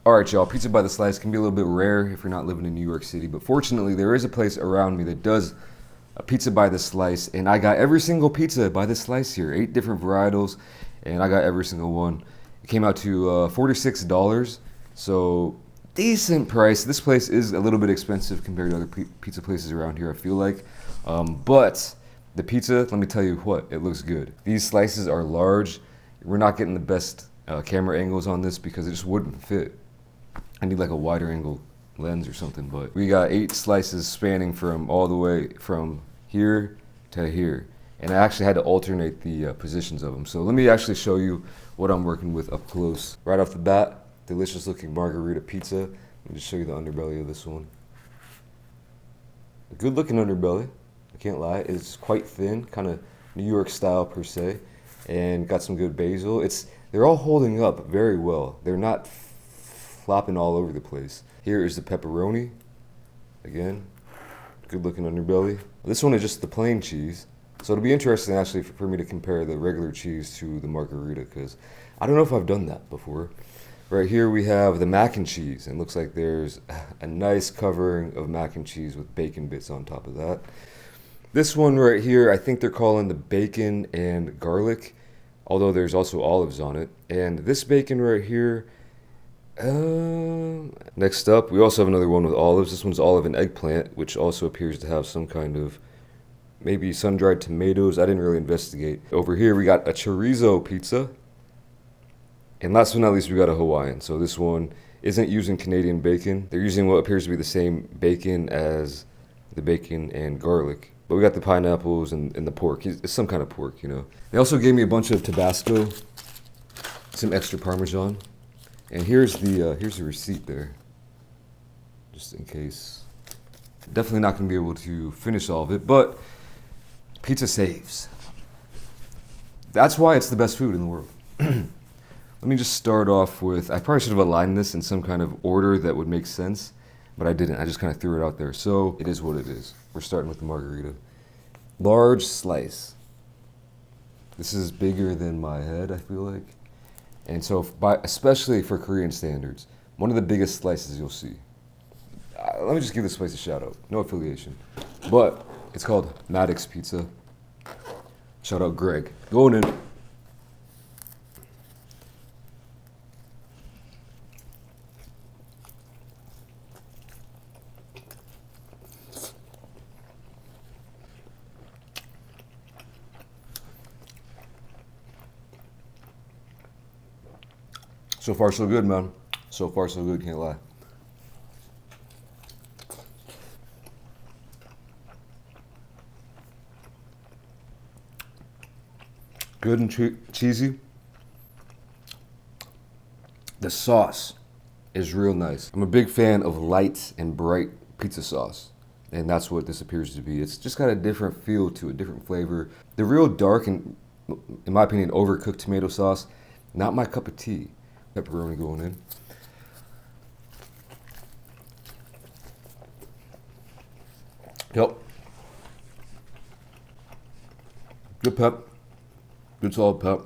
All right, y'all, pizza by the slice can be a little bit rare if you're not living in New York City, but fortunately there is a place around me that does a pizza by the slice, and I got every single pizza by the slice here, 8 different varietals, and I got every single one. It came out to $46, so decent price. This place is a little bit expensive compared to other pizza places around here, I feel like, but the pizza, let me tell you what, it looks good. These slices are large. We're not getting the best camera angles on this because it just wouldn't fit. I need like a wider angle lens or something, but we got 8 slices spanning from all the way from here to here. And I actually had to alternate the positions of them. So let me actually show you what I'm working with up close. Right off the bat, delicious looking margarita pizza. Let me just show you the underbelly of this one. A good looking underbelly, I can't lie. It's quite thin, kind of New York style per se, and got some good basil. They're all holding up very well. They're not flopping all over the place. Here is the pepperoni. Again, good looking underbelly. This one is just the plain cheese. So it'll be interesting actually for me to compare the regular cheese to the margarita, because I don't know if I've done that before. Right here we have the mac and cheese, and it looks like there's a nice covering of mac and cheese with bacon bits on top of that. This one right here, I think they're calling the bacon and garlic, although there's also olives on it. And this bacon right here, next up, we also have another one with olives. This one's olive and eggplant, which also appears to have some kind of maybe sun-dried tomatoes. I didn't really investigate. Over here, we got a chorizo pizza. And last but not least, we got a Hawaiian. So this one isn't using Canadian bacon. They're using what appears to be the same bacon as the bacon and garlic. But we got the pineapples and the pork. It's some kind of pork, you know. They also gave me a bunch of Tabasco, some extra Parmesan. And here's the receipt there, just in case. Definitely not going to be able to finish all of it, but pizza saves. That's why it's the best food in the world. Let me just start off with, I probably should have aligned this in some kind of order that would make sense, but I didn't. I just kind of threw it out there. So it is what it is. We're starting with the margarita. Large slice. This is bigger than my head, I feel like. And so, especially for Korean standards, one of the biggest slices you'll see. Let me just give this place a shout out. No affiliation. But it's called Maddox Pizza. Shout out Greg. Going in. So far, so good, man. So far, so good, can't lie. Good and cheesy. The sauce is real nice. I'm a big fan of light and bright pizza sauce, and that's what this appears to be. It's just got a different feel to it, different flavor. The real dark and, in my opinion, overcooked tomato sauce, not my cup of tea. Pepperoni going in. Yep. Good pep. Good solid pep.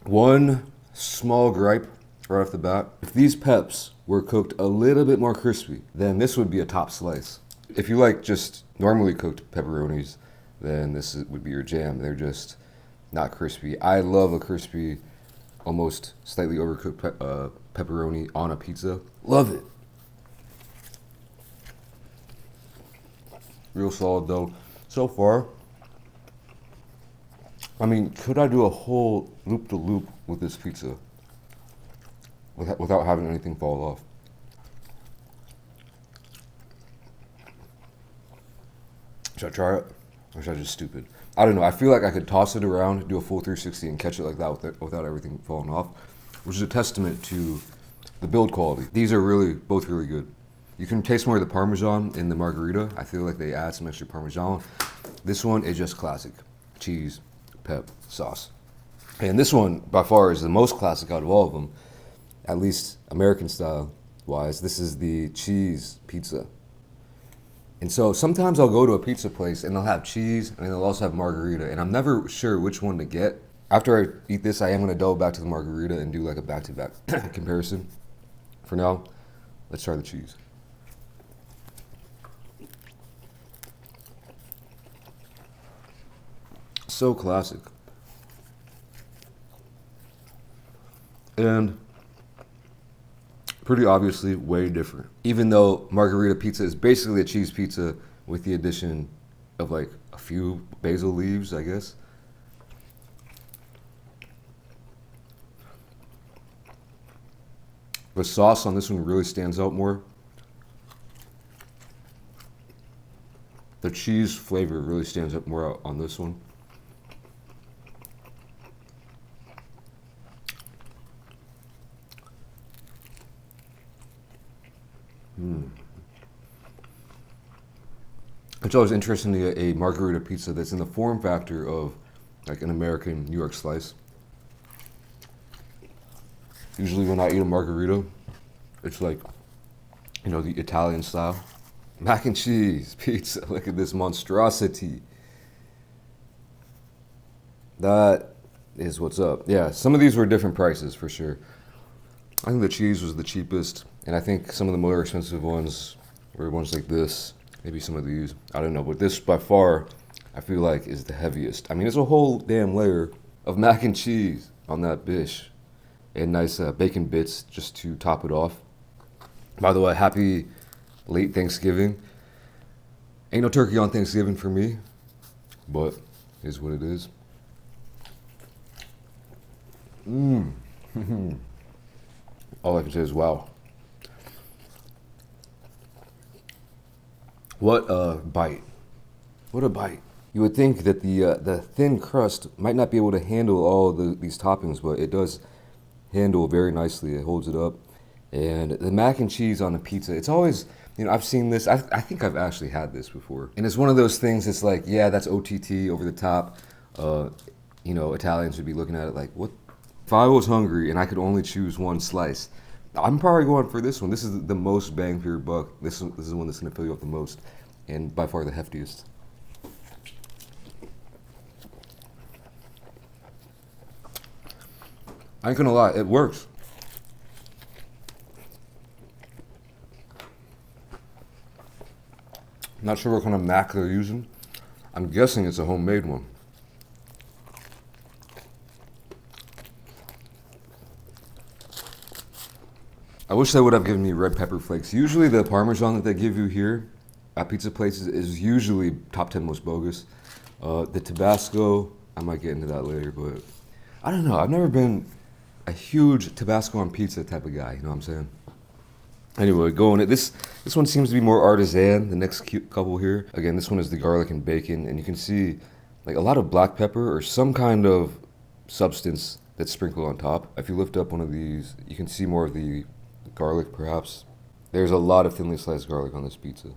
One small gripe right off the bat. If these peps were cooked a little bit more crispy, then this would be a top slice. If you like just normally cooked pepperonis, then this would be your jam. They're just not crispy. I love a crispy, almost slightly overcooked pepperoni on a pizza. Love it. Real solid though. So far, I mean, could I do a whole loop-to-loop with this pizza without having anything fall off? Should I try it? Or should I just stupid? I don't know. I feel like I could toss it around, do a full 360, and catch it like that without everything falling off, which is a testament to the build quality. These are both really good. You can taste more of the Parmesan in the margarita. I feel like they add some extra Parmesan. This one is just classic. Cheese, pep, sauce. And this one, by far, is the most classic out of all of them, at least American style wise. This is the cheese pizza. And so sometimes I'll go to a pizza place and they'll have cheese and they'll also have margarita, and I'm never sure which one to get. After I eat this, I am gonna double back to the margarita and do like a back-to-back comparison. For now, let's try the cheese. So classic. And pretty obviously way different. Even though margarita pizza is basically a cheese pizza with the addition of like a few basil leaves, I guess. The sauce on this one really stands out more. The cheese flavor really stands up more on this one. It's always interesting to get a margarita pizza that's in the form factor of like an American New York slice. Usually when I eat a margarita, it's like, you know, the Italian style. Mac and cheese pizza. Look at this monstrosity. That is what's up. Yeah, some of these were different prices for sure. I think the cheese was the cheapest, and I think some of the more expensive ones were ones like this. Maybe some of these. I don't know, but this by far, I feel like is the heaviest. I mean, it's a whole damn layer of mac and cheese on that dish. And nice bacon bits just to top it off. By the way, happy late Thanksgiving. Ain't no turkey on Thanksgiving for me, but it is what it is. All I can say is wow. What a bite. What a bite. You would think that the thin crust might not be able to handle all these toppings, but it does handle very nicely. It holds it up. And the mac and cheese on a pizza, it's always, you know, I've seen this. I think I've actually had this before. And it's one of those things, it's like, yeah, that's OTT, over the top. You know, Italians would be looking at it like, what? If I was hungry and I could only choose one slice, I'm probably going for this one. This is the most bang for your buck. This is the one that's going to fill you up the most, and by far the heftiest. I ain't gonna lie, it works. Not sure what kind of mac they're using. I'm guessing it's a homemade one. I wish they would have given me red pepper flakes. Usually the Parmesan that they give you here at pizza places is usually top 10 most bogus. The Tabasco, I might get into that later, but I don't know. I've never been a huge Tabasco on pizza type of guy, you know what I'm saying? Anyway, going it. This one seems to be more artisan. The next couple here, again, this one is the garlic and bacon, and you can see like a lot of black pepper or some kind of substance that's sprinkled on top. If you lift up one of these, you can see more of the garlic, perhaps. There's a lot of thinly sliced garlic on this pizza.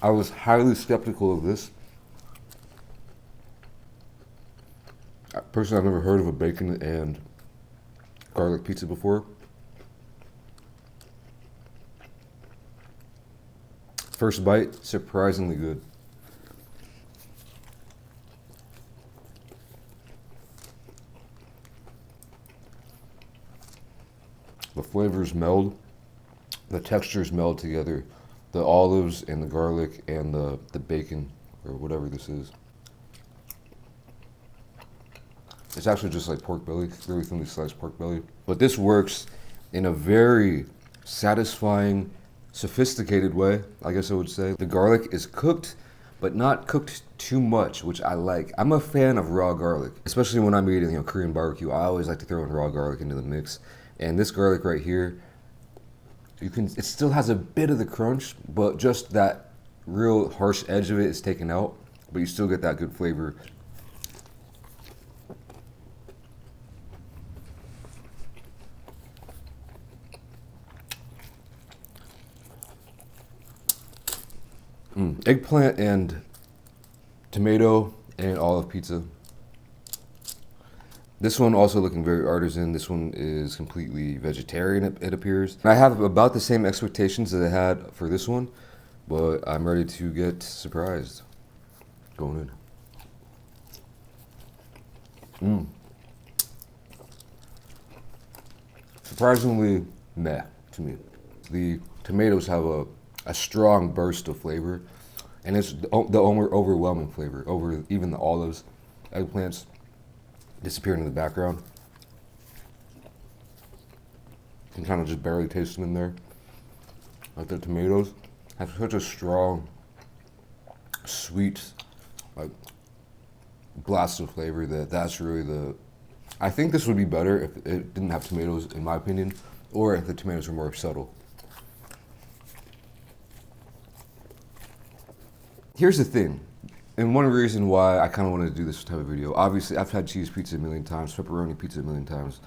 I was highly skeptical of this. Personally, I've never heard of a bacon and garlic pizza before. First bite, surprisingly good. The flavors meld, the textures meld together. The olives and the garlic and the bacon, or whatever this is. It's actually just like pork belly, really thinly sliced pork belly. But this works in a very satisfying, sophisticated way, I guess I would say. The garlic is cooked, but not cooked too much, which I like. I'm a fan of raw garlic, especially when I'm eating, you know, Korean barbecue. I always like to throw in raw garlic into the mix. And this garlic right here, it still has a bit of the crunch, but just that real harsh edge of it is taken out, but you still get that good flavor. Eggplant and tomato and olive pizza. This one also looking very artisan. This one is completely vegetarian, it appears. I have about the same expectations that I had for this one, but I'm ready to get surprised. Going in. Surprisingly meh to me. The tomatoes have a strong burst of flavor, and it's the overwhelming flavor over even the olives. Eggplants disappearing in the background. You can kind of just barely taste them in there. Like the tomatoes have such a strong, sweet, like blast of flavor that's really the. I think this would be better if it didn't have tomatoes, in my opinion, or if the tomatoes were more subtle. Here's the thing, and one reason why I kind of wanted to do this type of video. Obviously, I've had cheese pizza a million times, pepperoni pizza a million times,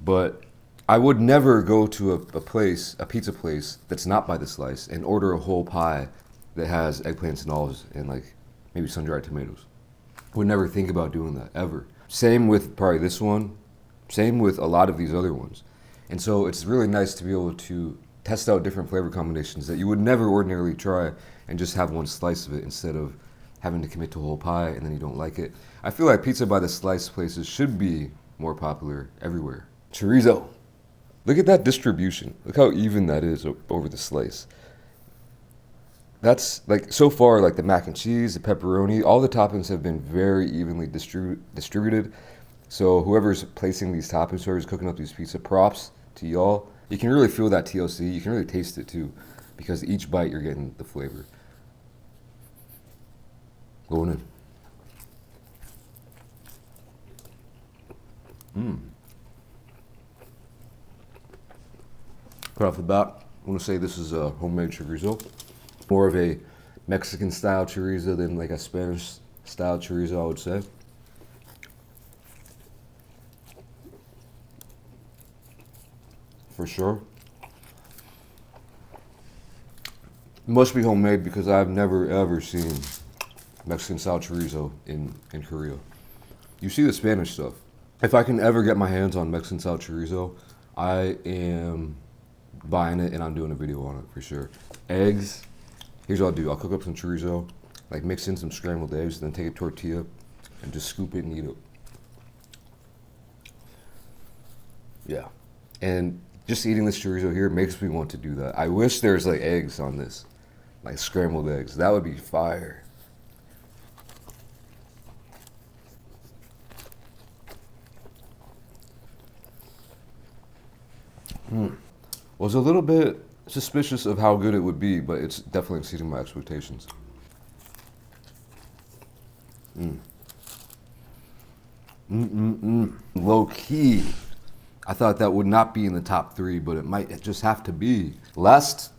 but I would never go to a pizza place that's not by the slice and order a whole pie that has eggplants and olives and like maybe sun-dried tomatoes. Would never think about doing that, ever. Same with probably this one, same with a lot of these other ones. And so it's really nice to be able to test out different flavor combinations that you would never ordinarily try and just have one slice of it instead of having to commit to a whole pie and then you don't like it. I feel like pizza by the slice places should be more popular everywhere. Chorizo. Look at that distribution. Look how even that is over the slice. That's like, so far, like the mac and cheese, the pepperoni, all the toppings have been very evenly distributed. So whoever's placing these toppings, whoever's cooking up these pizza, props to y'all. You can really feel that TLC. You can really taste it too, because each bite you're getting the flavor. Going in. Right off the bat, I want to say this is a homemade chorizo. More of a Mexican style chorizo than like a Spanish style chorizo, I would say. For sure. It must be homemade because I've never ever seen Mexican style chorizo in Korea. You see the Spanish stuff. If I can ever get my hands on Mexican style chorizo, I am buying it and I'm doing a video on it for sure. Eggs. Here's what I'll do. I'll cook up some chorizo, like mix in some scrambled eggs, then take a tortilla and just scoop it and eat it. Yeah. And just eating this chorizo here makes me want to do that. I wish there's like eggs on this, like scrambled eggs. That would be fire. Was a little bit suspicious of how good it would be, but it's definitely exceeding my expectations. Low key, I thought that would not be in the top 3, but it might just have to be. Last,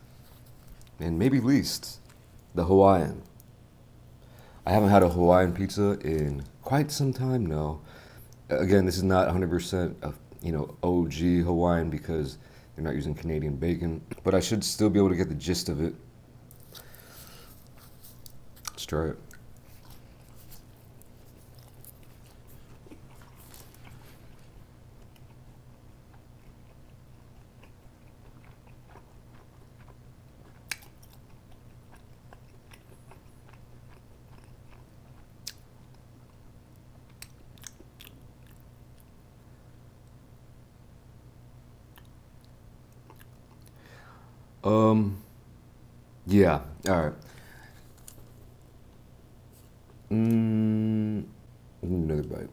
and maybe least, the Hawaiian. I haven't had a Hawaiian pizza in quite some time now. Again, this is not 100% of, OG Hawaiian because they're not using Canadian bacon, but I should still be able to get the gist of it. Let's try it. Yeah, all right. Another bite.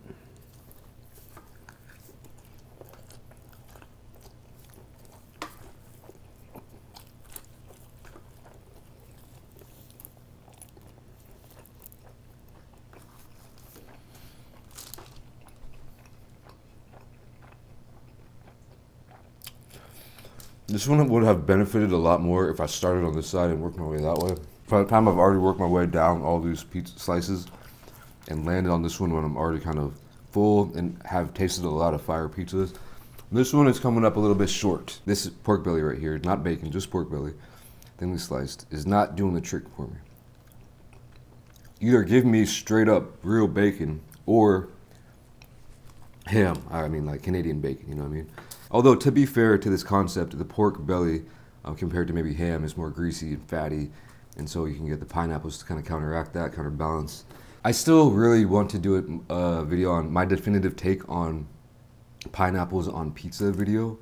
This one would have benefited a lot more if I started on this side and worked my way that way. By the time I've already worked my way down all these pizza slices and landed on this one when I'm already kind of full and have tasted a lot of fire pizzas, this one is coming up a little bit short. This pork belly right here, not bacon, just pork belly, thinly sliced, is not doing the trick for me. Either give me straight up real bacon or ham. I mean, like Canadian bacon, you know what I mean? Although, to be fair to this concept, the pork belly, compared to maybe ham, is more greasy and fatty. And so you can get the pineapples to kind of counteract that, counterbalance. I still really want to do a video on my definitive take on pineapples on pizza video.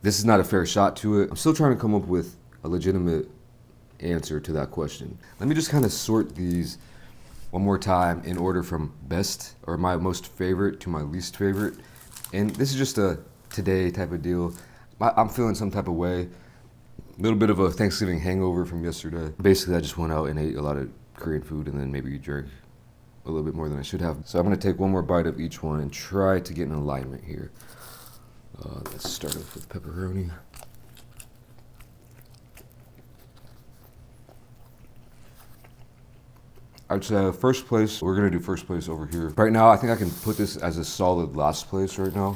This is not a fair shot to it. I'm still trying to come up with a legitimate answer to that question. Let me just kind of sort these one more time in order from best or my most favorite to my least favorite. And this is just a today type of deal. I'm feeling some type of way. A little bit of a Thanksgiving hangover from yesterday. Basically, I just went out and ate a lot of Korean food and then maybe drank a little bit more than I should have. So I'm gonna take one more bite of each one and try to get in alignment here. Let's start off with pepperoni. I'd say first place, we're gonna do first place over here. Right now, I think I can put this as a solid last place right now.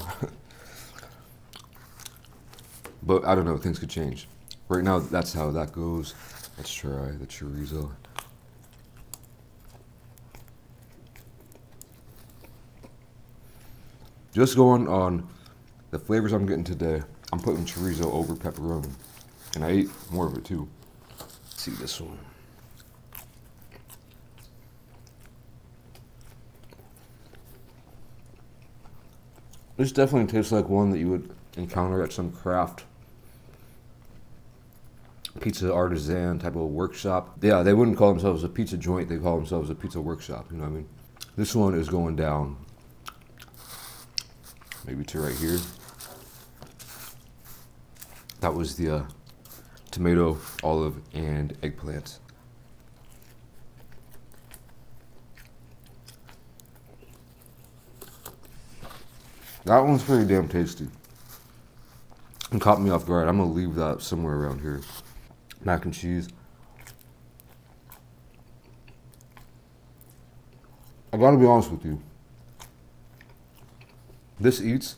But I don't know, things could change. Right now, that's how that goes. Let's try the chorizo. Just going on the flavors I'm getting today, I'm putting chorizo over pepperoni. And I ate more of it too. Let's see this one. This definitely tastes like one that you would encounter at some craft pizza artisan type of workshop. Yeah, they wouldn't call themselves a pizza joint, they call themselves a pizza workshop, you know what I mean? This one is going down maybe to right here. That was the tomato, olive, and eggplant. That one's pretty damn tasty. It caught me off guard. I'm gonna leave that somewhere around here. Mac and cheese. I gotta be honest with you. This eats,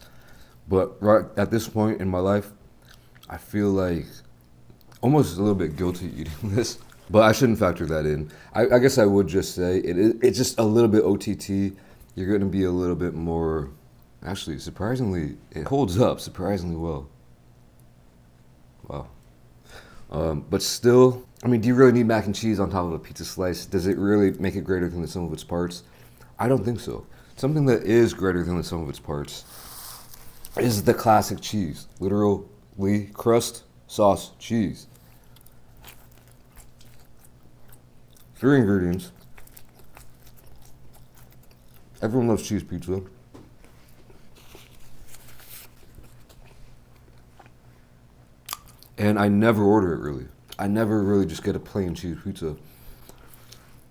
but right at this point in my life, I feel like almost a little bit guilty eating this. But I shouldn't factor that in. I guess I would just say it's just a little bit OTT. You're gonna be a little bit more. Actually, surprisingly, it holds up surprisingly well. Wow. But still, I mean, do you really need mac and cheese on top of a pizza slice? Does it really make it greater than the sum of its parts? I don't think so. Something that is greater than the sum of its parts is the classic cheese. Literally, crust, sauce, cheese. 3 ingredients. Everyone loves cheese pizza. And I never order it really. I never really just get a plain cheese pizza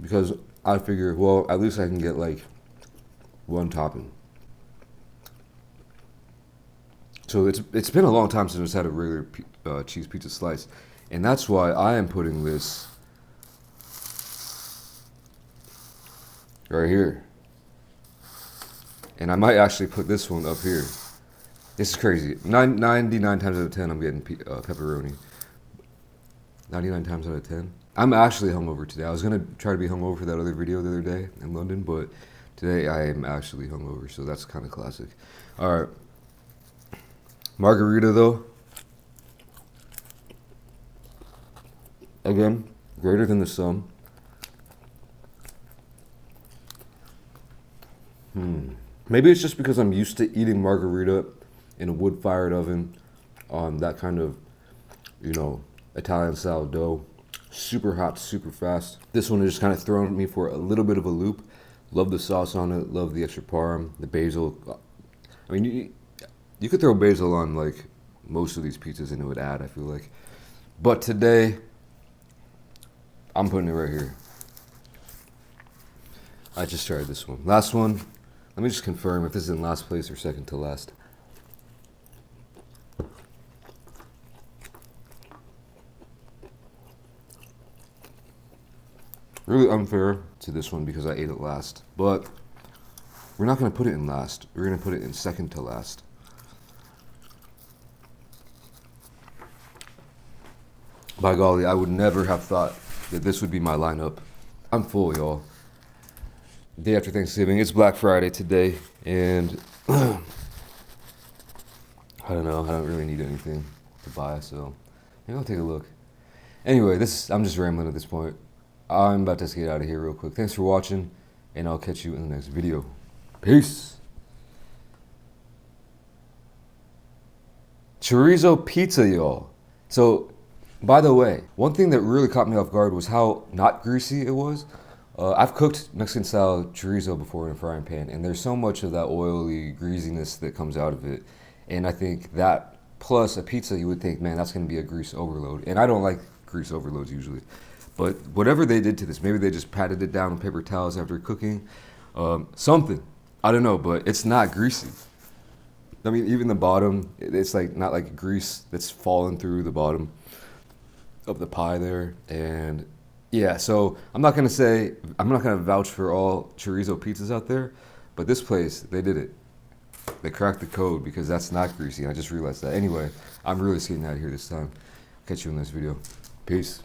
because I figure, well, at least I can get like one topping. So it's been a long time since I've had a regular cheese pizza slice, and that's why I am putting this right here. And I might actually put this one up here. This is crazy. 99 times out of 10, I'm getting pepperoni. 99 times out of 10. I'm actually hungover today. I was going to try to be hungover for that other video the other day in London, but today I am actually hungover, so that's kind of classic. All right. Margarita, though. Again, greater than the sum. Maybe it's just because I'm used to eating margarita in a wood-fired oven on that kind of, Italian-style dough. Super hot, super fast. This one is just kind of throwing me for a little bit of a loop. Love the sauce on it. Love the extra parm, the basil. I mean, you could throw basil on, like, most of these pizzas and it would add, I feel like. But today, I'm putting it right here. I just tried this one. Last one. Let me just confirm if this is in last place or second to last. Really unfair to this one because I ate it last. But we're not going to put it in last. We're going to put it in second to last. By golly, I would never have thought that this would be my lineup. I'm full, y'all. day after Thanksgiving. It's Black Friday today, and I don't know. I don't really need anything to buy, so maybe I'll take a look. Anyway, I'm just rambling at this point. I'm about to get out of here real quick. Thanks for watching, and I'll catch you in the next video. Peace. Chorizo pizza, y'all. So, by the way, one thing that really caught me off guard was how not greasy it was. I've cooked Mexican style chorizo before in a frying pan, and there's so much of that oily greasiness that comes out of it. And I think that plus a pizza, you would think, man, that's going to be a grease overload. And I don't like grease overloads usually. But whatever they did to this, maybe they just patted it down with paper towels after cooking. Something. I don't know, but it's not greasy. I mean, even the bottom, it's like not like grease that's falling through the bottom of the pie there. And yeah, so I'm not gonna vouch for all chorizo pizzas out there, but this place, they did it. They cracked the code because that's not greasy. I just realized that. Anyway, I'm really skating out of here this time. Catch you in this video. Peace.